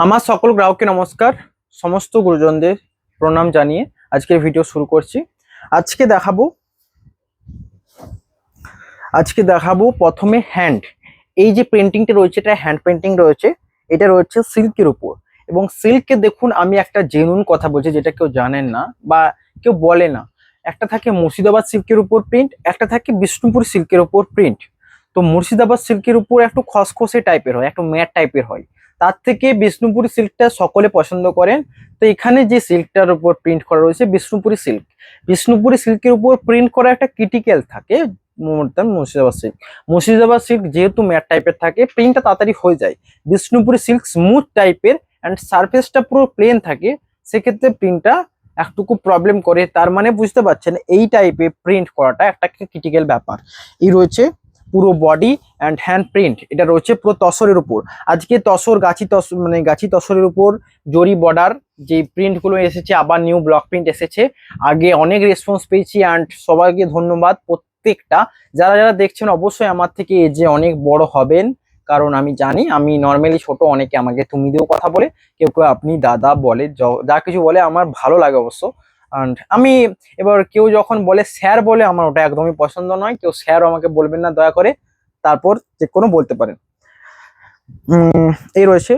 আমার সকল গ্রাহককে নমস্কার, সমস্ত গুরুজনদের প্রণাম জানিয়ে আজকের ভিডিও শুরু করছি। আজকে দেখাবো প্রথমে হ্যান্ড, এই যে পেন্টিংটা রয়েছে এটা হ্যান্ড পেন্টিং রয়েছে। এটা রয়েছে সিল্কের উপর, এবং সিল্কে দেখুন আমি একটা জেনুইন কথা বলছি যেটা কেউ জানেন না বা কেউ বলে না। একটা থাকে মুর্শিদাবাদ সিল্কের উপর প্রিন্ট, একটা থাকে বিষ্ণুপুর সিল্কের উপর প্রিন্ট। তো মুর্শিদাবাদ সিল্কের উপর একটু খসখসে টাইপের হয়, একটু ম্যাট টাইপের হয়। তার থেকে বিষ্ণুপুরি সিল্কটা সকলে পছন্দ করেন। তো এখানে যে সিল্কটার উপর প্রিন্ট করা রয়েছে বিষ্ণুপুরি সিল্কের উপর প্রিন্ট করা একটা ক্রিটিক্যাল থাকে মুর্শিদাবাদ সিল্ক যেহেতু ম্যাট টাইপের থাকে, প্রিন্টটা তাড়াতাড়ি হয়ে যায়। বিষ্ণুপুরি সিল্ক স্মুথ টাইপের অ্যান্ড সারফেসটা পুরো প্লেন থাকে, সেক্ষেত্রে প্রিন্টটা একটুকু প্রবলেম করে। তার মানে বুঝতে পারছেন এই টাইপের প্রিন্ট করাটা একটা ক্রিটিক্যাল ব্যাপার। এই রয়েছে পুরো বডি অ্যান্ড হ্যান্ড প্রিন্ট, এটা রয়েছে পুরো তসরের উপর। আজকে তসর গাছি তসরের উপর জরি বর্ডার যে প্রিন্ট গুলো এসেছে, আবার নিউ ব্লক প্রিন্ট এসেছে। আগে অনেক রেসপন্স পেয়েছি অ্যান্ড সবাইকে ধন্যবাদ। প্রত্যেকটা যারা যারা দেখছেন অবশ্যই আমার থেকে এজে অনেক বড় হবেন, কারণ আমি জানি আমি নর্মালি ছোট। অনেকে আমাকে তুমি দিয়েও কথা বলে, কেউ কেউ আপনি দাদা বলে, যা কিছু বলে আমার ভালো লাগে অবশ্য। অ্যান্ড আমি এবার কেউ যখন বলে স্যার বলে, আমার ওটা একদমই পছন্দ নয়। কেউ স্যার আমাকে বলবেন না দয়া করে, তারপর যে কোনো বলতে পারেন। এই রয়েছে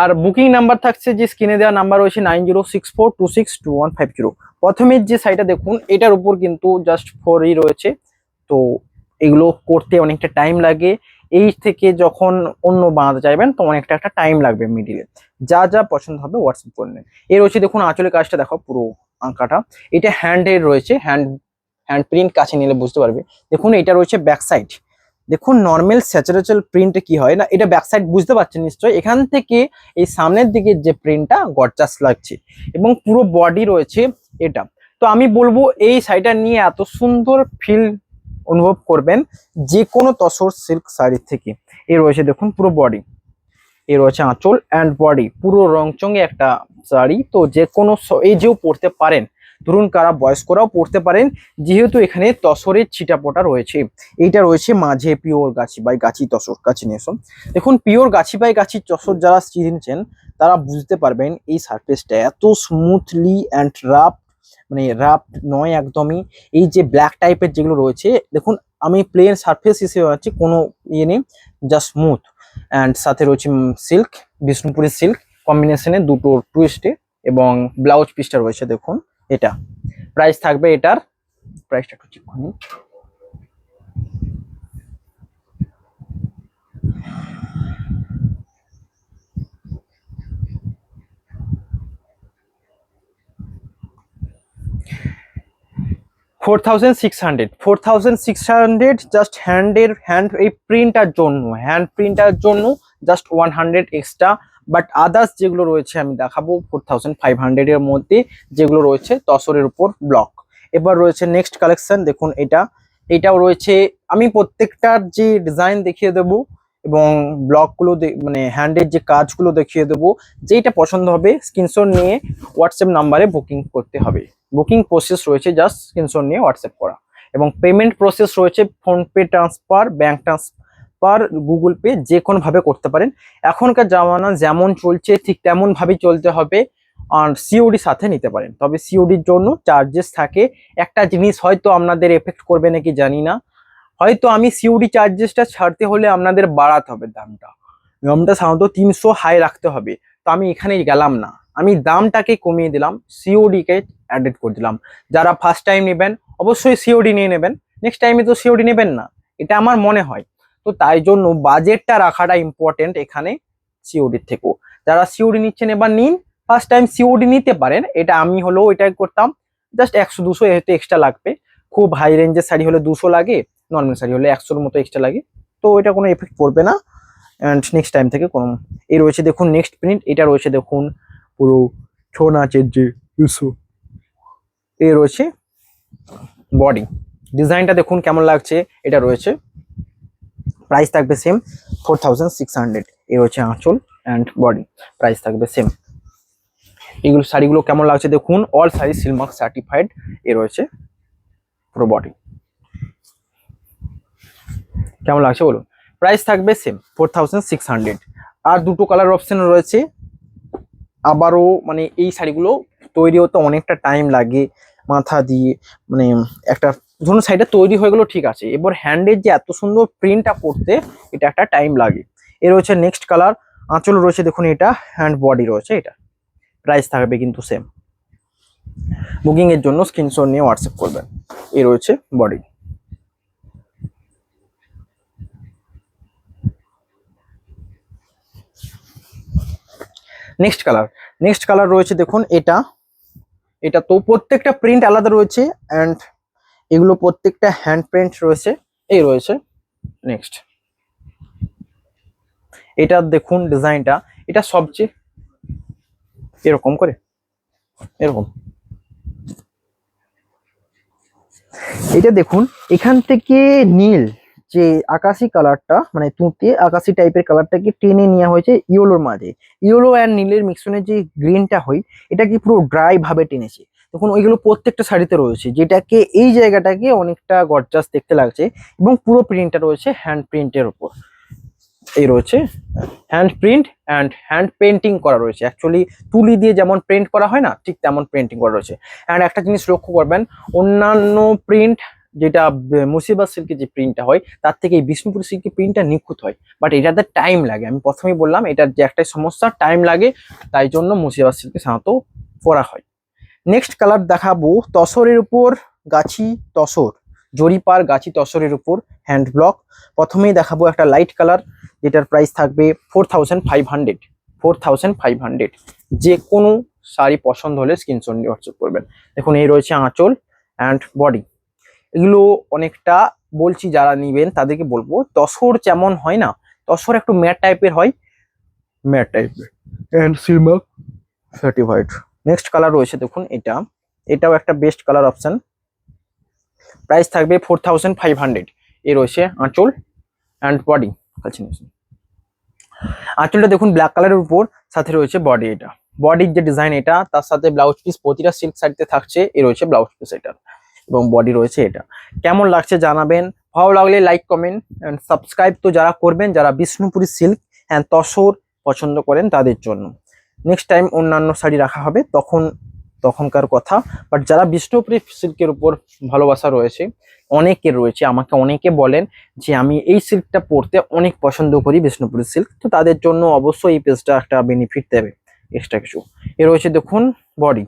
আর বুকিং নাম্বার থাকছে, যে স্ক্রিনে দেওয়া নাম্বার রয়েছে 9064262150। প্রথমের যে সাইটটা দেখুন, এটার উপর কিন্তু জাস্ট 4ই রয়েছে। তো এগুলো করতে অনেকটা টাইম লাগে। এই থেকে যখন অন্য বানাতে চাইবেন তো অনেকটা একটা টাইম লাগবে মিডিলে। যা যা পছন্দ হবে হোয়াটসঅ্যাপ করে নেন। এই রয়েছে দেখুন আঁচলের কাজটা দেখো, পুরো আঁকাটা। এটা হ্যান্ডের রয়েছে, হ্যান্ড প্রিন্ট কাছে নিলে বুঝতে পারবে। দেখুন এটা রয়েছে ব্যাক সাইড। দেখুন নর্মাল স্যাচুরেশন প্রিন্টে কি হয় না, এটা ব্যাক সাইড বুঝতে পারছেন নিশ্চয়ই। এখান থেকে এই সামনের দিকে যে প্রিন্টটা গর্জাস লাগছে, এবং পুরো বডি রয়েছে এটা। তো আমি বলবো এই শাড়িটা নিয়ে এত সুন্দর ফিল অনুভব করবেন যে কোনো তসর সিল্ক শাড়ির থেকে। এ রয়েছে দেখুন পুরো বডি, এ রয়েছে আঁচল অ্যান্ড বডি, পুরো রংচঙে একটা শাড়ি। তো যে কোনো এজেও পরতে পারেন, ধরুন কারা বয়স্করাও পরতে পারেন, যেহেতু এখানে তসরের ছিটাপোটা রয়েছে। এইটা রয়েছে মাঝে পিওর গাছি বাই গাছি তসর। কাছে নিয়ে এসো। দেখুন পিওর গাছি বাই গাছি তসর যারা চিনছেন তারা বুঝতে পারবেন এই সারফেসটা এত স্মুথলি অ্যান্ড রাফ, মানে রাফ নয় একদমই। এই যে ব্ল্যাক টাইপের যেগুলো রয়েছে দেখুন, আমি প্লেন সারফেস হিসেবে পাচ্ছি, কোনো ইয়ে নেই, জাস্ট স্মুথ। অ্যান্ড সাথে রয়েছে সিল্ক, বিষ্ণুপুরি সিল্ক কম্বিনেশনে দুটো টুইস্টে, এবং ব্লাউজ পিসটা রয়েছে দেখুন এটা। প্রাইস থাকবে এটার, প্রাইসটা একটু চেক করুন। $4,600 জাস্ট হ্যান্ড এই প্রিন্টার জন্য জাস্ট 100 এক্সট্রা। বাট আদার্স যেগুলো রয়েছে আমি দেখাবো 4500 এর মধ্যে, যেগুলো রয়েছে তসরের উপর ব্লক। এবার রয়েছে নেক্সট কালেকশন, দেখুন এটাও রয়েছে। আমি প্রত্যেকটার যে ডিজাইন দেখিয়ে দেবো এবং ব্লকগুলো মানে হ্যান্ডের যে কাজগুলো দেখিয়ে দেবো। যেটা পছন্দ হবে স্ক্রিনশট নিয়ে হোয়াটসঅ্যাপ নাম্বারে বুকিং করতে হবে। বুকিং প্রসেস রয়েছে জাস্ট স্ক্রিনশট নিয়ে হোয়াটসঅ্যাপ করা, এবং পেমেন্ট প্রসেস রয়েছে PhonePe transfer, bank transfer, Google pay, যে কোনো ভাবে করতে পারেন। এখনকার জামানা যেমন চলছে ঠিক তেমন ভাবেই চলতে হবে। আর সিওডি সাথে নিতে পারেন, তবে সিওডির জন্য চার্জেস থাকে। একটা জিনিস হয়তো আপনাদের এফেক্ট করবে নাকি জানি না, হয়তো আমি সিওডি চার্জেসটা ছাড়তে হলে আপনাদের বাড়াতে হবে দামটা সাধারণত 300 হাই রাখতে হবে। তো আমি এখানে গেলাম না, আমি দামটাকে কমিয়ে দিলাম, সিওডি কে অ্যাডেড করে দিলাম। যারা ফার্স্ট টাইম নেবেন অবশ্যই সিওডি নিয়ে নেবেন, নেক্সট টাইমে তো সিওডি নেবেন না, এটা আমার মনে হয়। তো তাই জন্য বাজেটটা রাখাটা ইম্পর্টেন্ট এখানে সিওডির থেকেও। যারা সিওডি নিচ্ছেন এবার নিন, ফার্স্ট টাইম সিওডি নিতে পারেন। এটা আমি হলেও এটাই করতাম, জাস্ট 100-200 এতে এক্সট্রা লাগবে। খুব হাই রেঞ্জের শাড়ি হলে 200 লাগে, নর্মাল শাড়ি হলে 100-র মতো এক্সট্রা লাগে। তো এটা কোনো এফেক্ট পড়বে না, অ্যান্ড নেক্সট টাইম থেকে কোনো। এই রয়েছে দেখুন নেক্সট প্রিন্ট, এটা রয়েছে দেখুন পুরো ছৌ নাচের যে ইস্যু। এই রয়েছে বডি ডিজাইনটা দেখুন কেমন লাগছে। এটা রয়েছে প্রাইস থাকবে সেম 4600। এই রয়েছে আঁচল অ্যান্ড বডি, প্রাইস থাকবে সেম। এইগুলো শাড়িগুলো কেমন লাগছে দেখুন, অল শাড়ি সিলমার্ক সার্টিফাইড। এ রয়েছে পুরো বডি, কেমন লাগছে বলুন। প্রাইস থাকবে সেম 4600। আর দুটো কালার অপশন রয়েছে, আবারও মানে এই শাড়িগুলো তৈরি হতে অনেকটা টাইম লাগে, মাথা দিয়ে মানে একটা ধরুন শাড়িটা তৈরি হয়ে গেলো ঠিক আছে, এবার হ্যান্ডের যে এত সুন্দর প্রিন্টটা করতে এটা একটা টাইম লাগে। এর রয়েছে নেক্সট কালার, আঁচল রয়েছে দেখুন এটা, হ্যান্ড বডি রয়েছে এটা, প্রাইস থাকবে কিন্তু সেম। বুকিং এর জন্য স্ক্রিনশট নিয়ে হোয়াটসঅ্যাপ করবেন। এই রয়েছে বডি। নেক্সট কালার রয়েছে দেখুন এটা, এটা তো প্রত্যেকটা প্রিন্ট আলাদা রয়েছে অ্যান্ড এগুলো প্রত্যেকটা হ্যান্ড প্রিন্ট রয়েছে। এই রয়েছে নেক্সট, এটা দেখুন ডিজাইনটা, এটা সবচেয়ে এরকম করে, এরকম এটা দেখুন এখান থেকে নীল যে আকাশি কালারটা মানে তুঁতে আকাশি টাইপের কালারটাকে টেনে নেওয়া হয়েছে ইয়েলোর মাঝে, ইয়েলো অ্যান্ড নীলের মিক্সনে যে গ্রিনটা হয় এটাকে পুরো ড্রাই ভাবে টেনেছে। দেখুন ওইগুলো প্রত্যেকটা শাড়িতে রয়েছে, যেটাকে এই জায়গাটাকে অনেকটা গর্জাস দেখতে লাগছে এবং পুরো প্রিন্টটা রয়েছে হ্যান্ড প্রিন্টের উপর। এই রয়েছে hand print and hand painting করা রয়েছে, অ্যাকচুয়ালি তুলি দিয়ে যেমন প্রিন্ট করা হয় না ঠিক তেমন পেন্টিং করা রয়েছে। অ্যান্ড একটা জিনিস লক্ষ্য করবেন, অন্যান্য প্রিন্ট যেটা মুর্শিদাবাদ সিল্কের যে প্রিন্টটা হয় তার থেকে এই বিষ্ণুপুর সিল্কের প্রিন্টটা নিখুঁত হয়, বাট এটাতে টাইম লাগে। আমি প্রথমেই বললাম এটার যে একটাই সমস্যা, টাইম লাগে, তাই জন্য মুর্শিদাবাদ সিল্কে সাধারণত করা হয়। নেক্সট কালার দেখাবো তসরের উপর গাছি তসর, জরিপার গাছি তসরের উপর হ্যান্ড ব্লক। প্রথমেই দেখাবো একটা লাইট কালার যেটার প্রাইস থাকবে 4500, 4500। যে কোনো শাড়ি পছন্দ হলে স্ক্রিনশট নিয়ে হোয়াটসঅ্যাপ করবেন। দেখুন এই রয়েছে আঁচল অ্যান্ড বডি। এগুলো অনেকটা বলছি যারা নিবেন তাদেরকে বলবো, তসর যেমন হয় না, তসর একটু ম্যাট টাইপের হয়, ম্যাট টাইপের and Silk Mark certified. Next colour রয়েছে দেখুন এটা, এটাও একটা বেস্ট কালার অপশন, প্রাইস থাকবে 4500। এ রয়েছে আঁচল অ্যান্ড বডি। আঁচলটা দেখুন ব্ল্যাক কালারের উপর, সাথে রয়েছে বডি, এটা বডির যে ডিজাইন এটা, তার সাথে ব্লাউজ পিস প্রতিটা সিল্ক শাড়িতে থাকছে। এ রয়েছে ব্লাউজ পিস এটা এবং বডি রয়েছে এটা। কেমন লাগছে জানাবেন, ভালো লাগলে লাইক কমেন্ট অ্যান্ড সাবস্ক্রাইব তো যারা করবেন যারা বিষ্ণুপুরি সিল্ক অ্যান্ড তসর পছন্দ করেন তাদের জন্য। নেক্সট টাইম অন্যান্য শাড়ি রাখা হবে তখনকার কথা, বাট যারা বিষ্ণুপুরি সিল্কের উপর ভালোবাসা রয়েছে অনেকের রয়েছে, আমাকে অনেকে বলেন যে আমি এই সিল্কটা পরতে অনেক পছন্দ করি বিষ্ণুপুরি সিল্ক, তো তাদের জন্য অবশ্যই এই পেজটা একটা বেনিফিট দেবে এক্সট্রা কিছু। এ রয়েছে দেখুন বডি,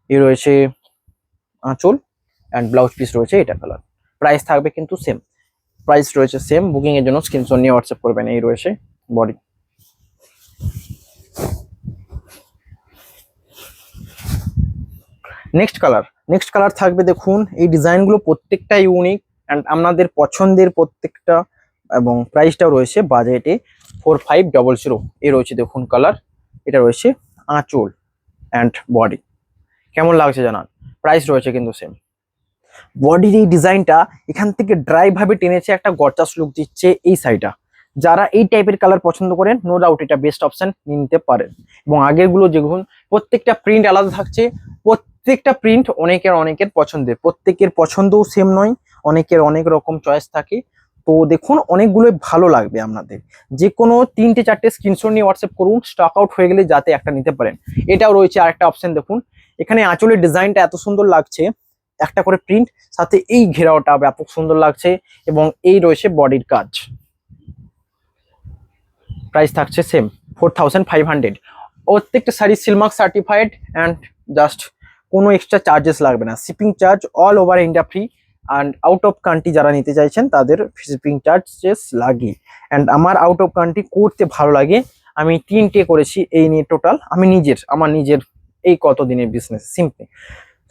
এ রয়েছে আঁচল অ্যান্ড ব্লাউজ পিস রয়েছে এটা কালার। প্রাইস থাকবে কিন্তু সেম, প্রাইস রয়েছে সেম। বুকিং এর জন্য স্ক্রিনশট নিয়ে হোয়াটসঅ্যাপ করবেন। এই রয়েছে বডি। নেক্সট কালার থাকবে দেখুন, এই ডিজাইনগুলো প্রত্যেকটা ইউনিক অ্যান্ড আপনাদের পছন্দের প্রত্যেকটা, এবং প্রাইসটাও রয়েছে বাজেটে 4500। এ রয়েছে দেখুন কালার, এটা রয়েছে আঁচল অ্যান্ড বডি। কেমন লাগছে জানান, প্রাইস রয়েছে কিন্তু সেম। বডির এই ডিজাইনটা এখান থেকে ড্রাই ভাবে টেনেছে, একটা গর্জাস লুক দিচ্ছে এই শাড়িটা। যারা এই টাইপের কালার পছন্দ করেন নো ডাউট এটা বেস্ট অপশন নিতে পারেন। এবং আগেরগুলো যেগুলো প্রত্যেকটা প্রিন্ট আলাদা থাকছে, প্রত্যেকটা প্রিন্ট অনেকের পছন্দের, প্রত্যেকের পছন্দও সেম নয়, অনেকের অনেক রকম চয়েস থাকে। তো দেখুন অনেকগুলোই ভালো লাগবে আপনাদের, যে কোনো 3টে 4টে স্ক্রিনশট নিয়ে হোয়াটসঅ্যাপ করুন, স্টক আউট হয়ে গেলে যাতে একটা নিতে পারেন। এটাও রয়েছে আরেকটা অপশন দেখুন, এখানে আঁচলের ডিজাইনটা এত সুন্দর লাগছে, একটা করে প্রিন্ট, সাথে এই ঘেরাওটা ব্যাপক সুন্দর লাগছে, এবং এই রয়েছে বডির কাজ। প্রাইস থাকছে সেম 4500। প্রত্যেকটা sari Silk Mark certified and just কোনো এক্সট্রা চার্জেস লাগবে না, shipping charge all over India free, and out of country যারা নিতে চাইছেন তাদের শিপিং চার্জেস লাগে। অ্যান্ড আমার আউট অফ কান্ট্রি করতে ভালো লাগে, আমি 3টে করেছি এই নিয়ে টোটাল। আমি আমার নিজের এই কতদিনের বিজনেস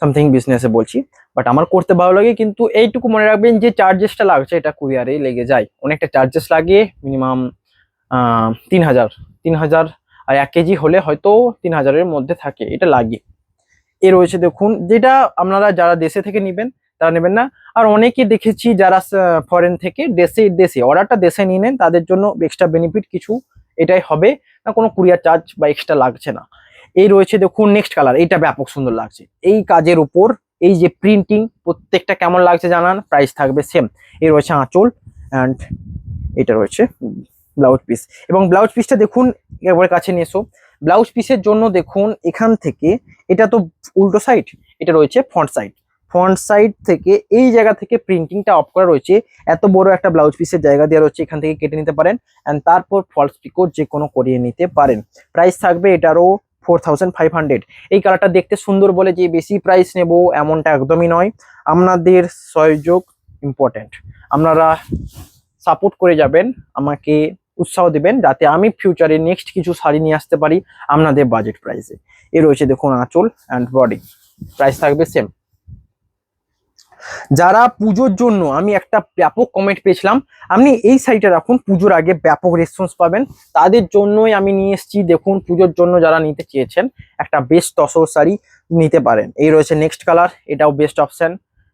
সামথিং বিজনেসে বলছি, বাট আমার করতে ভালো লাগে। কিন্তু এইটুকু মনে রাখবেন যে চার্জেসটা লাগছে এটা কুরিয়ারে লেগে যায়, অনেকটা চার্জেস লাগে, মিনিমাম 3000 আর 1 কেজি হলে হয়তো 3000-এর মধ্যে থাকে, এটা লাগে। এ রয়েছে দেখুন, যেটা আপনারা যারা দেশে থেকে নেবেন তারা নেবেন না, আর অনেকে দেখেছি যারা ফরেন থেকে দেশে অর্ডারটা দেশে নিয়ে নেন, তাদের জন্য এক্সট্রা বেনিফিট কিছু এটাই হবে না, কোনো কুরিয়ার চার্জ বা এক্সট্রা লাগছে না। এই রয়েছে দেখুন নেক্সট কালার, এইটা ব্যাপক সুন্দর লাগছে, এই কাজের উপর এই যে প্রিন্টিং প্রত্যেকটা কেমন লাগছে জানান, প্রাইস থাকবে সেম। এই রয়েছে আঁচল অ্যান্ড এটা রয়েছে ব্লাউজ পিস, এবং ব্লাউজ পিসটা দেখুন একবার কাছে নিয়ে এসো, ব্লাউজ পিসের জন্য দেখুন এখান থেকে, এটা তো উল্টো সাইড, এটা রয়েছে ফ্রন্ট সাইড। ফ্রন্ট সাইড থেকে এই জায়গা থেকে প্রিন্টিংটা অফ করা রয়েছে, এত বড় একটা ব্লাউজ পিসের জায়গা দেওয়া রয়েছে, এখান থেকে কেটে নিতে পারেন অ্যান্ড তারপর ফলস পিকো যে কোনো করিয়ে নিতে পারেন। প্রাইস থাকবে এটারও 4500। এই কালারটা দেখতে সুন্দর বলে যে বেশি প্রাইস নেব এমনটা একদমই নয়, আপনাদের সহযোগ ইম্পর্টেন্ট। আপনারা সাপোর্ট করে যাবেন, আমাকে উৎসাহ দিবেন যাতে আমি ফিউচারে নেক্সট কিছু শাড়ি নিয়ে আসতে পারি আপনাদের বাজেট প্রাইসে। এ রয়েছে দেখুন আঁচল অ্যান্ড বডি, প্রাইস থাকবে সেম। যারা পুজোর জন্য, আমি একটা ব্যাপক কমেন্ট পেয়েছিলাম আপনি এই শাড়িটা রাখুন, পুজোর আগে ব্যাপক রেসপন্স পাবেন, তাদের জন্যই আমি নিয়ে এসেছি। দেখুন পুজোর জন্য যারা নিতে চেয়েছেন একটা বেস্ট তসর শাড়ি নিতে পারেন। এই রয়েছে নেক্সট কালার, এটাও বেস্ট অপশন।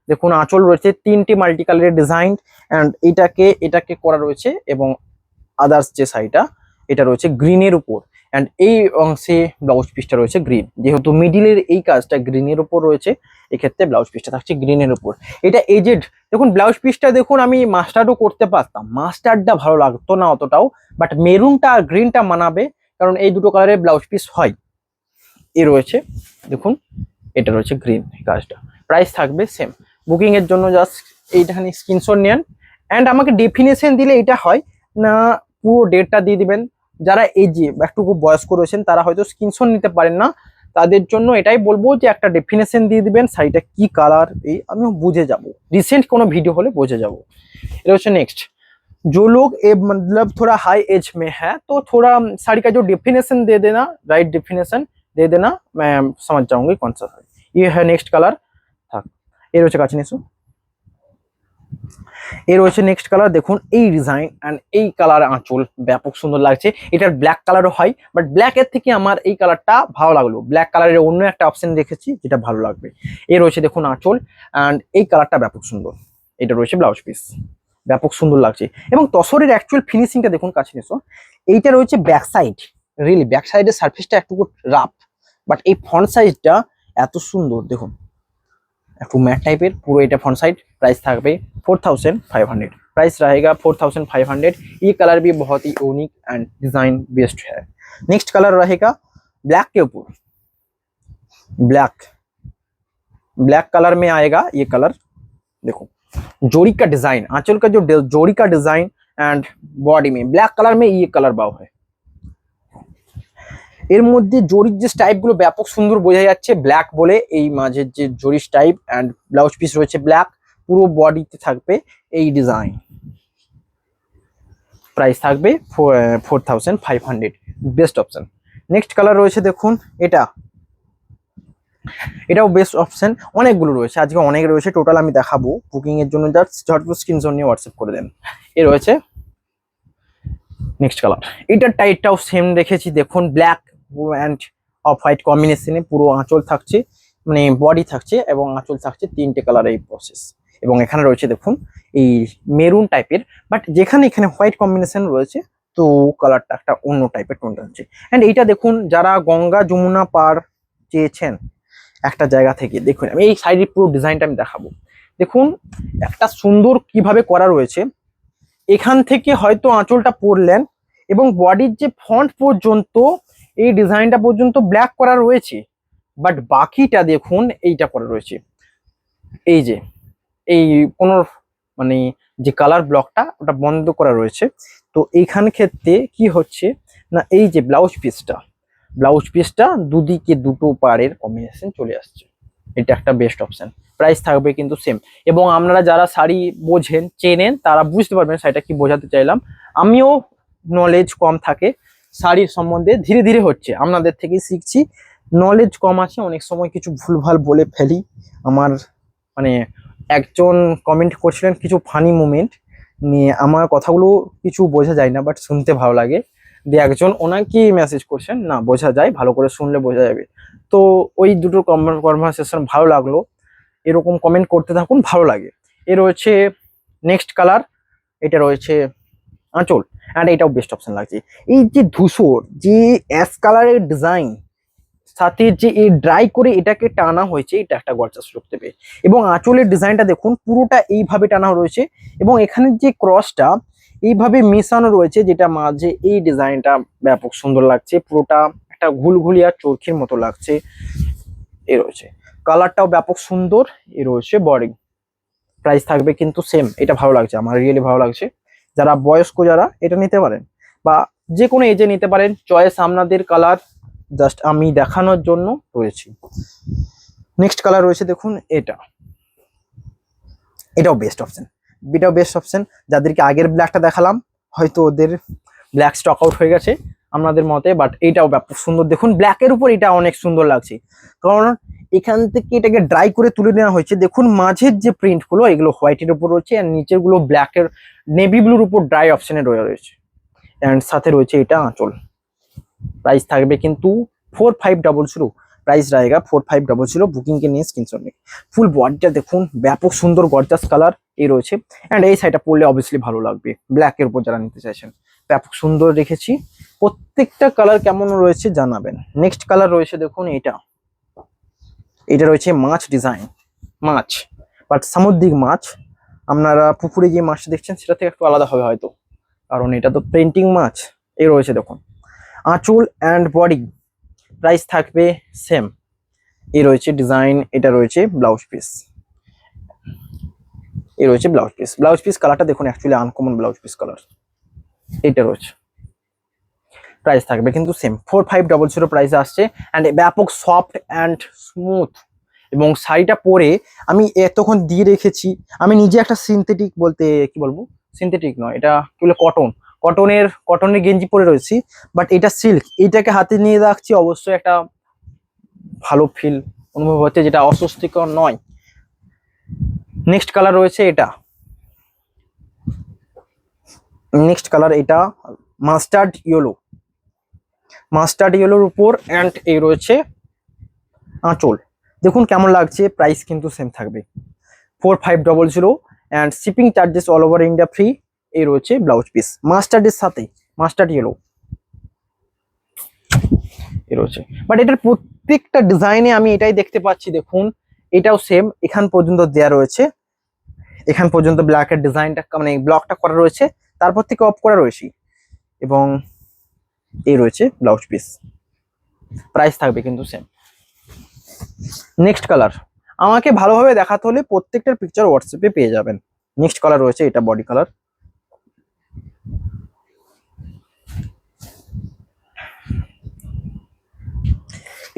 দেখুন আঁচল রয়েছে 3টি মাল্টি কালারের ডিজাইন অ্যান্ড এটাকে করা রয়েছে, এবং আদার্স যে শাড়িটা এটা রয়েছে গ্রিনের উপর অ্যান্ড এই অংশে ব্লাউজ পিসটা রয়েছে গ্রিন, যেহেতু মিডিলের এই কাজটা গ্রিনের উপর রয়েছে, এক্ষেত্রে ব্লাউজ পিসটা থাকছে গ্রিনের উপর। এটা এজেড, দেখুন ব্লাউজ পিসটা দেখুন আমি মাস্টার্ডও করতে পারতাম, মাস্টার্ডটা ভালো লাগতো না অতটাও, বাট মেরুনটা আর গ্রিনটা মানাবে, কারণ এই দুটো কালারের ব্লাউজ পিস হয়। এ রয়েছে দেখুন, এটা রয়েছে গ্রিন কাজটা, প্রাইস থাকবে সেম। বুকিং এর জন্য জাস্ট এইটাখানে স্ক্রিনশট নেন অ্যান্ড আমাকে ডেফিনেশন দিলে এটা হয় না, পুরো ডেটটা দিয়ে দিবেন। যারা এই যে একটু বয়স্ক রয়েছেন তারা হয়তো স্ক্রিনশট নিতে পারেন না, তাদের জন্য এটাই বলবো যে একটা ডেফিনেশন দিয়ে দিবেন, শাড়িটা কি কালার এই আমিও বুঝে যাব, রিসেন্ট কোনো ভিডিও হলে বুঝে যাব। এটা হচ্ছে नेक्स्ट। जो लोग मतलब थोड़ा हाई एज में है तो थोड़ा साड़ी का जो डेफिनेशन दे देना, राइट डेफिनेशन दे देना, मैं समझ जाऊंगी कौन सा साड़ी ये है। नेक्स्ट कलर था ये রয়েছে কাছে নিসো, এর রয়েছে নেক্সট কালার। দেখুন এই ডিজাইন অ্যান্ড এই কালার আঁচল ব্যাপক সুন্দর লাগছে, এটার ব্ল্যাক কালারও হয়, বাট ব্ল্যাক এর থেকে আমার এই কালারটা ভালো লাগলো, ব্ল্যাক কালারের অন্য একটা অপশন রেখেছি যেটা ভালো লাগবে। এর রয়েছে দেখুন আঁচল অ্যান্ড এই কালারটা ব্যাপক সুন্দর, এটা রয়েছে ব্লাউজ পিস, ব্যাপক সুন্দর লাগছে। এবং তসরের অ্যাকচুয়াল ফিনিশিংটা দেখুন কাছে নিসো, এইটা রয়েছে ব্যাক সাইড, রিয়েলি ব্যাক সাইডের সারফেসটা একটু রাফ, বাট এই ফ্রন্ট সাইডটা এত সুন্দর দেখুন, একটু मैट टाइपर पूरा এটা फ्रंट साइड। प्राइस থাকবে 4500, प्राइस रहेगा 4500। ये कलर भी बहुत ही यूनिक एंड डिजाइन बेस्ड है। नेक्स्ट कलर रहेगा ब्लैक के ऊपर, ब्लैक कलर में आएगा ये कलर। देखो जोड़ी का डिजाइन, आंचल का जो जोड़ी का डिजाइन एंड बॉडी में ब्लैक कलर में ये कलर बाव है। এর মধ্যে জরির যে স্টাইপ গুলো ব্যাপক সুন্দর বোঝা যাচ্ছে, ব্ল্যাক বলে এই মাঝের যে জরি স্টাইপ এন্ড ব্লাউজ পিস রয়েছে ব্ল্যাক, পুরো বডিতে থাকবে এই ডিজাইন। প্রাইস থাকবে 4500, বেস্ট অপশন। নেক্সট কালার রয়েছে দেখুন, এটাও বেস্ট অপশন। অনেকগুলো রয়েছে, আজকে অনেক রয়েছে, টোটাল আমি দেখাবো। বুকিং এর জন্য জাস্ট ঝটপট স্ক্রিনশট নিয়ে হোয়াটসঅ্যাপ করে দেন। এ রয়েছে নেক্সট কালার, এটার টাইটটাও সেম রেখেছি। দেখুন ব্ল্যাক অ্যান্ড অফ হোয়াইট কম্বিনেশনে পুরো আঁচল থাকছে, মানে বডি থাকছে এবং আঁচল থাকছে 3টে কালার এই প্রসেস। এবং এখানে রয়েছে দেখুন এই মেরুন টাইপের, বাট যেখানে এখানে হোয়াইট কম্বিনেশন রয়েছে তো কালারটা একটা অন্য টাইপের টোনটা হচ্ছে। অ্যান্ড এইটা দেখুন যারা গঙ্গা যমুনা পার চেয়েছেন একটা জায়গা থেকে, দেখুন আমি এই সাইডের পুরো ডিজাইনটা আমি দেখাবো। দেখুন একটা সুন্দর কিভাবে করা রয়েছে, এখান থেকে হয়তো আঁচলটা পরলেন এবং বডির যে ফ্রন্ট পর্যন্ত এই ডিজাইনটা পর্যন্ত ব্ল্যাক করা রয়েছে, বাট বাকিটা দেখুন এইটা করা রয়েছে, এই যে এই কোনো মানে যে কালার ব্লকটা ওটা বন্ধ করা রয়েছে। তো এইখান ক্ষেত্রে কি হচ্ছে না, এই যে ব্লাউজ পিসটা দুদিকে দুটো পাড়ের কম্বিনেশন চলে আসছে, এটা একটা বেস্ট অপশন। প্রাইস থাকবে কিন্তু সেম। এবং আপনারা যারা শাড়ি বোঝেন চেনেন তারা বুঝতে পারবেন শাড়িটা কি বোঝাতে চাইলাম। আমিও নলেজ কম থাকে শাড়ির সম্বন্ধে, ধীরে ধীরে হচ্ছে, আপনাদের থেকেই শিখছি। নলেজ কম আছে, অনেক সময় কিছু ভুলভাল বলে ফেলি। আমার মানে একজন কমেন্ট করছিলেন কিছু ফানি মোমেন্ট নিয়ে, আমার কথাগুলো কিছু বোঝা যায় না, বাট শুনতে ভালো লাগে। দিয়ে একজন ওনাকে মেসেজ করছেন, না বোঝা যায়, ভালো করে শুনলে বোঝা যাবে। তো ওই দুটো কনভারসেশন ভালো লাগলো, এরকম কমেন্ট করতে থাকুন, ভালো লাগে। এ রয়েছে নেক্সট কালার, এটা রয়েছে আঁচল অ্যান্ড এটাও বেস্ট অপশন লাগছে। এই যে ধূসর যে অ্যাশ কালারের ডিজাইন সাথে যে এই ড্রাই করে এটাকে টানা হয়েছে, এটা একটা গর্জাস লুক দেবে। এবং আঁচলের ডিজাইনটা দেখুন পুরোটা এইভাবে টানা রয়েছে এবং এখানে যে ক্রসটা এইভাবে মিশানো রয়েছে, যেটা মাঝে এই ডিজাইনটা ব্যাপক সুন্দর লাগছে, পুরোটা একটা ঘুলঘুলিয়া চরকির মতো লাগছে। এ রয়েছে কালারটাও ব্যাপক সুন্দর। এ রয়েছে বডি। প্রাইস থাকবে কিন্তু সেম। এটা ভালো লাগছে, আমার রিয়েলি ভালো লাগছে। যারা বয়স্ক যারা এটা নিতে পারেন, বা যে কোনো এজে নিতে পারেন, চয়েস আপনাদের। কালার জাস্ট আমি দেখানোর জন্য রয়েছে। নেক্সট কালার রয়েছে দেখুন এটা। এটাও বেস্ট অপশন, এটাও বেস্ট অপশন। যাদেরকে আগের ব্ল্যাকটা দেখালাম হয়তো ওদের ব্ল্যাক স্টক আউট হয়ে গেছে আপনাদের মতে, বাট এইটাও ব্যাপক সুন্দর। দেখুন ব্ল্যাকের উপর এটা অনেক সুন্দর লাগছে, কারণ এখান থেকে এটাকে ড্রাই করে তুলে নেওয়া হয়েছে। দেখুন মাঝের যে প্রিন্ট গুলো এগুলো হোয়াইটের উপর রয়েছে, আর নিচের গুলো ব্ল্যাকের নেভি ব্লুর উপর ড্রাই অপশনে রয়েছে। অ্যান্ড সাথে রয়েছে এটা আঁচল। প্রাইস থাকবে কিন্তু 4500। প্রাইস रहेगा 4500। বুকিং কে নিয়ে স্ক্রিনশট নিন। ফুল বডিটা দেখুন ব্যাপক সুন্দর গর্জাস কালার এই রয়েছে। অ্যান্ড এই শাড়িটা পরলে অবভিয়াসলি ভালো লাগবে ব্ল্যাক এর উপর যারা নিতে চাইছেন। ব্যাপক সুন্দর রেখেছি। প্রত্যেকটা কালার কেমন রয়েছে জানাবেন। নেক্সট কালার রয়েছে দেখুন এটা। এটা রয়েছে মাছ ডিজাইন, মাছ বাট সামুদ্রিক মাছ। আপনারা পুকুরে যে মাছটা দেখছেন সেটা থেকে একটু আলাদা হবে হয়তো, কারণ এটা তো পেন্টিং মাছ। এই রয়েছে দেখুন আঁচল অ্যান্ড বডি। প্রাইস থাকবে সেম। এই রয়েছে ডিজাইন। এটা রয়েছে ব্লাউজ পিস। এই রয়েছে ব্লাউজ পিস। ব্লাউজ পিস কালারটা দেখুন actually uncommon blouse piece colour. এটা রয়েছে। প্রাইস থাকবে কিন্তু সেম 4500 প্রাইস আসছে। অ্যান্ড ব্যাপক সফট অ্যান্ড স্মুথ। এবং শাড়িটা পরে আমি এতক্ষণ দিয়ে রেখেছি। আমি নিজে একটা সিনথেটিক বলতে কি বলবো, সিনথেটিক নয়, এটা কি বলে কটনের গেঞ্জি পরে রয়েছি, বাট এটা সিল্ক। এইটাকে হাতে নিয়ে রাখছি, অবশ্যই একটা ভালো ফিল অনুভব হচ্ছে, যেটা অস্বস্তিকর নয়। নেক্সট কালার রয়েছে এটা। নেক্সট কালার এটা মাস্টার্ড ইয়েলো। মাস্টার্ড ইয়েলোর উপর অ্যান্ড এই রয়েছে আঁচল। দেখুন কেমন লাগছে। প্রাইস কিন্তু সেম থাকবে 4500। And shipping charges all over India free. এই রয়েছে ব্লাউজ পিস মাস্টার্ডের সাথে, মাস্টার্ড ইয়েলো এই রয়েছে। বাট এটার প্রত্যেকটা ডিজাইনে আমি এটাই দেখতে পাচ্ছি। দেখুন এটাও সেম, এখান পর্যন্ত দেয়া রয়েছে, এখান পর্যন্ত ব্ল্যাকের ডিজাইনটা মানে ব্লকটা করা রয়েছে, তারপর থেকে অফ করা রয়েছে। এবং এই রয়েছে ব্লাউজ পিস। প্রাইস থাকবে কিন্তু সেম। নেক্সট কালার আমাকে ভালোভাবে দেখাতে হলে প্রত্যেকটার পিকচার হোয়াটসঅ্যাপে পেয়ে যাবেন। নেক্সট কালার রয়েছে এটা বডি কালার।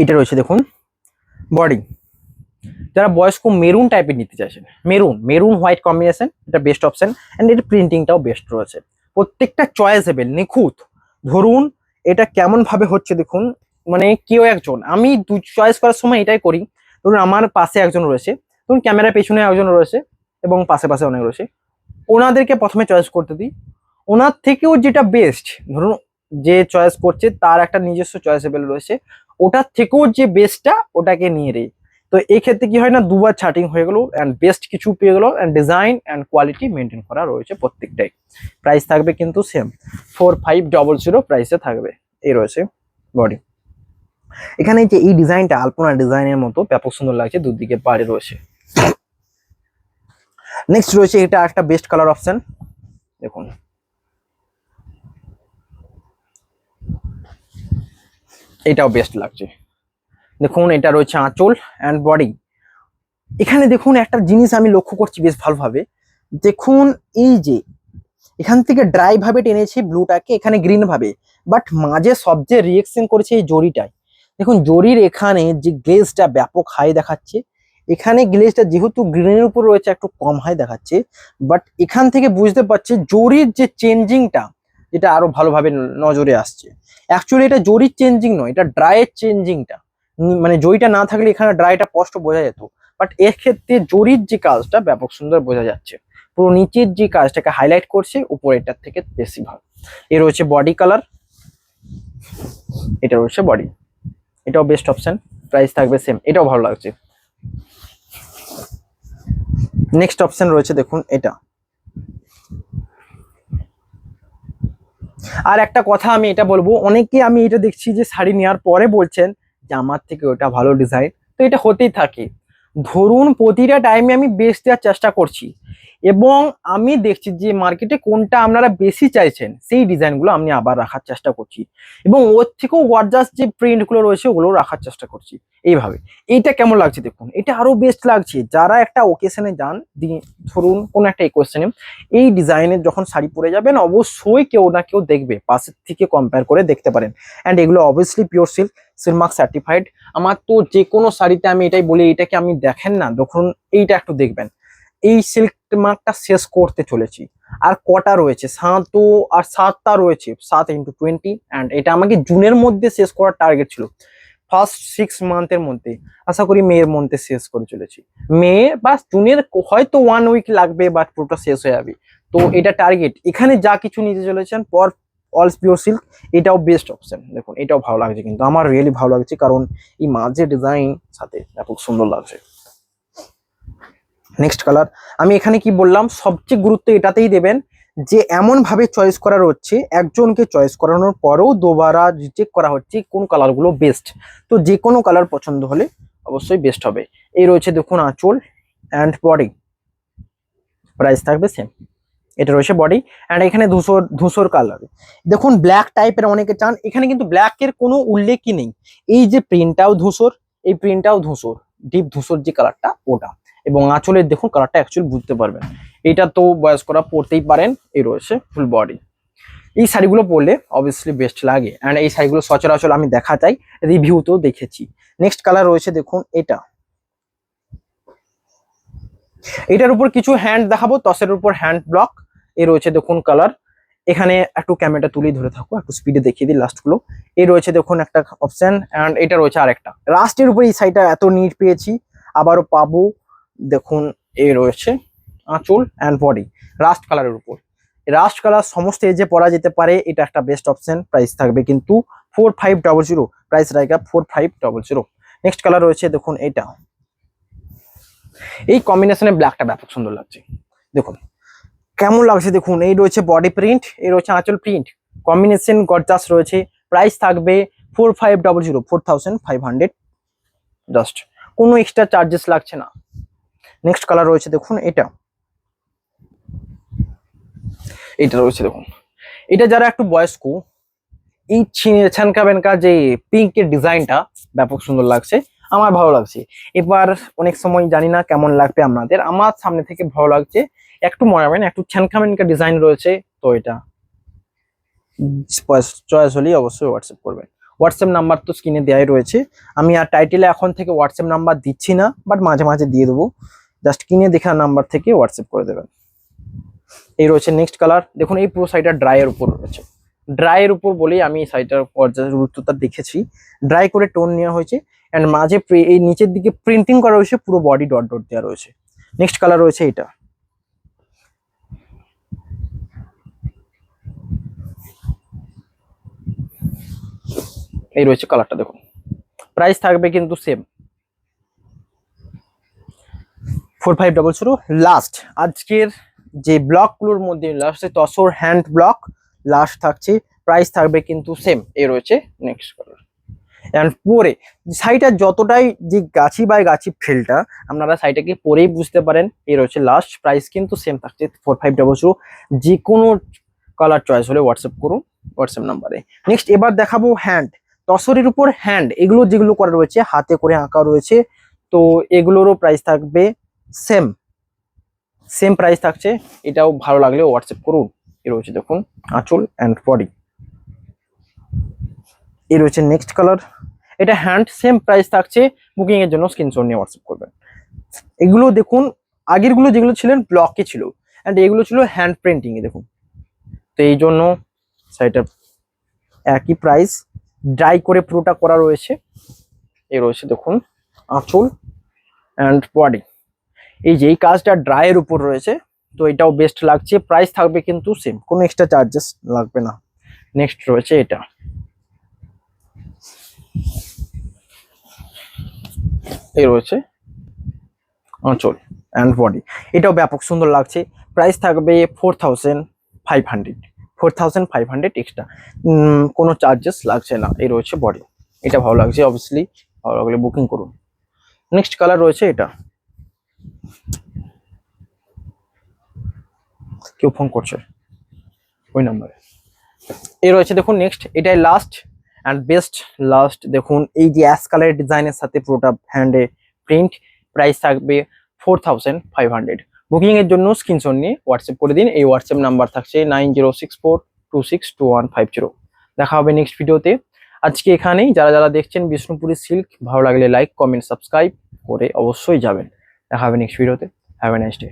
এটা রয়েছে দেখুন বডি। যারা বয়স্ক মেরুন টাইপের নিতে চাইছেন, মেরুন হোয়াইট কম্বিনেশন, এটা বেস্ট অপশন। অ্যান্ড এর প্রিন্টিংটাও বেস্ট রয়েছে। প্রত্যেকটা চয়েসেবল নিখুঁত। ধরুন এটা কেমন ভাবে হচ্ছে দেখুন, মানে কেউ একজন, আমি চয়েস করার সময় এটাই করি। ধরুন আমার পাশে একজন রয়েছে, ধরুন ক্যামেরার পেছনে একজন রয়েছে এবং পাশে পাশে অনেক রয়েছে, ওনাদেরকে প্রথমে চয়েস করতে দিই। ওনার থেকেও যেটা বেস্ট, ধরুন যে চয়েস করছে তার একটা নিজস্ব চয়েসেবল রয়েছে, ওটার থেকেও যে বেস্টটা ওটাকে নিয়ে রে। তো এই ক্ষেত্রে কি হয় না, দুবার ছাটিং হয়ে গেল অ্যান্ড বেস্ট কিছু পেয়ে গেল। And design and quality maintain করা রয়েছে প্রত্যেকটাই। প্রাইস থাকবে কিন্তু সেম 4500 প্রাইসে থাকবে। এই রয়েছে বডি। এখানে যে এই ডিজাইনটা আলপনা ডিজাইনের মতো ব্যাপক সুন্দর লাগছে, দুদিকে পাড়ে রয়েছে। নেক্সট রয়েছে এটা একটা বেস্ট কালার অপশন। দেখুন এটাও বেস্ট লাগছে। দেখুন এটা রয়েছে আঁচল অ্যান্ড বডি। এখানে দেখুন একটা জিনিস আমি লক্ষ্য করছি বেশ ভালোভাবে। দেখুন এই যে এখান থেকে ড্রাই ভাবে টেনেছি ব্লুটাকে, এখানে গ্রিন ভাবে, বাট মাঝে সবচেয়ে রিয়েকশন করেছে এই জরিটাই। দেখুন জরির এখানে যে গ্লেজটা ব্যাপক হাই দেখাচ্ছে, এখানে গ্লেজটা যেহেতু গ্রিনের উপর রয়েছে একটু কম হাই দেখাচ্ছে। বাট এখান থেকে বুঝতে পারছি জরির যে চেঞ্জিংটা, যেটা আরো ভালোভাবে নজরে আসছে। অ্যাকচুয়ালি এটা জরির চেঞ্জিং নয়, এটা ড্রাইয়ের চেঞ্জিংটা। মানে জরিটা না থাকলে এখানে ড্রাইটা স্পষ্ট বোঝা যেত, বাট এর ক্ষেত্রে জরির যে কাজটা ব্যাপক সুন্দর বোঝা যাচ্ছে। পুরো নিচের যে কাজটাকে হাইলাইট করছে উপরেরটার থেকে বেশি ভালো। এ রয়েছে বডি কালার। এটা রয়েছে বডি। এটাও বেস্ট অপশন। প্রাইস থাকবে সেম। এটাও ভালো লাগছে। নেক্সট অপশন রয়েছে দেখুন এটা। আর একটা কথা আমি এটা বলবো, অনেকে আমি এটা দেখছি যে শাড়ি নেওয়ার পরে বলছেন যে আমার থেকে ওটা ভালো ডিজাইন। তো এটা হতেই থাকে। ধরুন প্রতিটা টাইমে আমি বেস্ট দেওয়ার চেষ্টা করছি, এবং আমি দেখছি যে মার্কেটে কোনটা আপনারা বেশি চাইছেন সেই ডিজাইনগুলো আমি আবার রাখার চেষ্টা করছি, এবং ওর থেকেও গর্জাস যে প্রিন্টগুলো রয়েছে ওগুলো রাখার চেষ্টা করছি এইভাবে। এইটা কেমন লাগছে দেখুন, এটা আরো বেস্ট লাগছে। যারা একটা ওকেশনে যান, ধরুন কোনো একটা ওকেশনে এই ডিজাইনের যখন শাড়ি পরে যাবেন, অবশ্যই কেউ না কেউ দেখবে, পাশের থেকে কম্পেয়ার করে দেখতে পারেন। অ্যান্ড এগুলো obviously pure silk, Silk Mark certified. আমার তো যে কোনো শাড়িতে আমি এটাই বলি, এটাকে আমি দেখেন না, দেখুন এইটা একটু দেখবেন। এই সিল্ক মার্কটা শেষ করতে চলেছি। আর কটা রয়েছে? 7 আর 7টা রয়েছে, 7 × 20। অ্যান্ড এটা আমাকে জুনের মধ্যে শেষ করার টার্গেট ছিল, ফার্স্ট 6 মান্থের মধ্যে। আশা করি মেয়ের মধ্যে শেষ করে চলেছি। মে বা জুনের হয়তো 1 উইক লাগবে, বাট পুরোটা শেষ হয়ে যাবে। তো এটা টার্গেট। এখানে যা কিছু নিতে চলেছেন পর অল পিওর সিল্ক, এটাও বেস্ট অপশন। দেখুন এটাও ভালো লাগছে, কিন্তু আমার রিয়েলি ভালো লাগছে, কারণ এই মাঝে ডিজাইন সাথে খুব সুন্দর লাগছে। নেক্সট কালার, আমি এখানে কি বললাম, সবচেয়ে গুরুত্ব এটাতেই দেবেন যে এমন ভাবে চয়েস করা হচ্ছে, একজনকে চয়েস করানোর পরেও দুবারা রিচেক করা হচ্ছে কোন কালারগুলো বেস্ট। তো যে কোনো কালার পছন্দ হলে অবশ্যই বেস্ট হবে। এই রয়েছে দেখুন আঁচল অ্যান্ড বডি, প্রাইস থাকবে সেম। এটা রয়েছে বডি, অ্যান্ড এখানে ধূসর কালার। দেখুন ব্ল্যাক টাইপের অনেকে চান, এখানে কিন্তু ব্ল্যাকের কোনো উল্লেখই নেই। এই যে প্রিন্টটাও ধূসর, এই প্রিন্টটাও ধূসর, ডিপ ধূসর যে কালারটা ওটা। এবং আঁচলের দেখুন কালারটা অ্যাকচুয়ালি বুঝতে পারবেন। এটা তো বয়স্করা পরতেই পারেন। এই রয়েছে ফুল বডি। এই শাড়িগুলো পরলে অবভিয়াসলি বেস্ট লাগে, অ্যান্ড এই শাড়িগুলো সচরাচর আমি দেখা চাই, রিভিউতেও দেখেছি। নেক্সট কালার রয়েছে দেখুন এটা। এটার উপর কিছু হ্যান্ড দেখাবো, টসের উপর হ্যান্ড ব্লক। এই রয়েছে দেখুন কালার। এখানে একটু ক্যামেরাটা তুলে ধরে থাকো, একটু স্পিডে দেখিয়ে দিই লাস্ট গুলো। এই রয়েছে দেখুন একটা অপশন, অ্যান্ড এটা রয়েছে আরেকটা। লাস্টের উপর এই সাইডটা এত নিট পেয়েছি, আবারও পাবো। দেখুন এই রয়েছে আঁচল অ্যান্ড বডি রাস্ট কালারের উপর। রাস্ট কালার সমস্ত এজে পরা যেতে পারে, এটা একটা বেস্ট অপশন। প্রাইস থাকবে কিন্তু 4500, প্রাইস রাইকা 4500। নেক্সট কালার রয়েছে দেখুন এটা। এই কম্বিনেশনে ব্ল্যাকটা ব্যাপক সুন্দর লাগছে, দেখুন কেমন লাগছে দেখুন। এই রয়েছে বডি প্রিন্ট, এই রয়েছে আঁচল প্রিন্ট, কম্বিনেশন গর্জাস রয়েছে। প্রাইস থাকবে 4500, 4500 জাস্ট, কোনো এক্সট্রা চার্জেস লাগছে না। নেক্সট কালার রয়েছে দেখুন এটা। এটা রয়েছে দেখুন, এটা যারা একটু বয়স্ক, এই ছানকা বেনকা যে পিঙ্কের ডিজাইনটা ব্যাপক সুন্দর লাগছে, আমার ভালো লাগছে। এবার অনেক সময় জানি না কেমন লাগবে আপনাদের, আমার সামনে থেকে ভালো লাগছে। একটু মনে একটু ছানকা বেনকা ডিজাইন রয়েছে, তো এটা চয়েস হলেই অবশ্যই হোয়াটসঅ্যাপ করবেন। হোয়াটসঅ্যাপ নাম্বার তো স্ক্রিনে দেওয়াই রয়েছে। আমি আর টাইটেলে এখন থেকে হোয়াটসঅ্যাপ নাম্বার দিচ্ছি না, বাট মাঝে মাঝে দিয়ে দেবো। জাস্ট কিনে দেখা নাম্বার থেকে হোয়াটসঅ্যাপ করে দেবেন। এই রয়েছে নেক্সট কালার। দেখুন এই পুরো সাইডটা ড্রাইয়ের উপর রয়েছে, ড্রাইয়ের উপর বলেই আমি এই সাইডটার গুরুত্বটা দেখেছি। ড্রাই করে টোন নেওয়া হয়েছে, অ্যান্ড মাঝে এই নিচের দিকে প্রিন্টিং করা রয়েছে, পুরো বডি ডট ডট দেওয়া রয়েছে। নেক্সট কালার রয়েছে এটা। এই রয়েছে কালারটা দেখুন, প্রাইস থাকবে কিন্তু সেম 4500। লাস্ট আজকের যে ব্লকগুলোর মধ্যে লাস্টে তসর হ্যান্ড ব্লক লাস্ট থাকছে, প্রাইস থাকবে কিন্তু সেম। এই রয়েছে নেক্সট কালার। অ্যান্ড পরে শাড়িটা যতটাই যে গাছি বাই গাছি ফিলটা আপনারা শাড়িটাকে পরেই বুঝতে পারেন। এই রয়েছে লাস্ট, প্রাইস কিন্তু সেম থাকছে 4500। যে কোনো কালার চয়েস হলে হোয়াটসঅ্যাপ করুন হোয়াটসঅ্যাপ নাম্বারে। নেক্সট এবার দেখাবো হ্যান্ড, তসরের উপর হ্যান্ড, এগুলো যেগুলো করা রয়েছে হাতে করে আঁকা রয়েছে, তো এগুলোরও প্রাইস থাকবে সেম সেম প্রাইস থাকছে। এটাও ভালো লাগলে হোয়াটসঅ্যাপ করুন। এ রয়েছে দেখুন আঁচল অ্যান্ড বডি। এ রয়েছে নেক্সট কালার, এটা হ্যান্ড, সেম প্রাইস থাকছে। বুকিং এর জন্য স্ক্রিনশট নিয়ে হোয়াটসঅ্যাপ করবেন। এগুলো দেখুন আগের গুলো যেগুলো ছিলেন ব্লকে ছিল, অ্যান্ড এগুলো ছিল হ্যান্ড প্রিন্টিং এ দেখুন। তো এই জন্য শাড়িটা একই প্রাইস, ড্রাই করে পুরোটা করা রয়েছে। এই রয়েছে দেখুন আঁচল অ্যান্ড বডি। এই যে এই কাজটা ড্রাইয়ের উপর রয়েছে, তো এটাও বেস্ট লাগছে। প্রাইস থাকবে কিন্তু সেম, কোনো এক্সট্রা চার্জেস লাগবে না। নেক্সট রয়েছে এটা। এই রয়েছে আঁচল অ্যান্ড বডি, এটাও ব্যাপক সুন্দর লাগছে। প্রাইস থাকবে 4500, 4500 এক্সট্রা, কোনো চার্জেস লাগছে না। এই রয়েছে বডি, এটা ভালো লাগছে, অবভিয়াসলি ভালো লাগলে বুকিং করুন। নেক্সট কালার রয়েছে এটা। কেউ ফোন করছে ওই নাম্বারে। এই রয়েছে দেখুন নেক্সট, এটাই লাস্ট অ্যান্ড বেস্ট লাস্ট। দেখুন এই যে অ্যাশ কালারের ডিজাইনের সাথে পুরোটা হ্যান্ডে প্রিন্ট, প্রাইস থাকবে 4500। বুকিং এর জন্য স্ক্রিনশট নিয়ে হোয়াটসঅ্যাপ করে দিন। এই হোয়াটসঅ্যাপ নাম্বার থাকছে 9064262150। দেখা হবে নেক্সট ভিডিওতে। আজকে এখানেই, যারা যারা দেখছেন বিষ্ণুপুরি সিল্ক, ভালো লাগলে লাইক কমেন্ট সাবস্ক্রাইব করে অবশ্যই যাবেন। দেখা হবে নেক্সট ভিডিওতে। Have a nice day.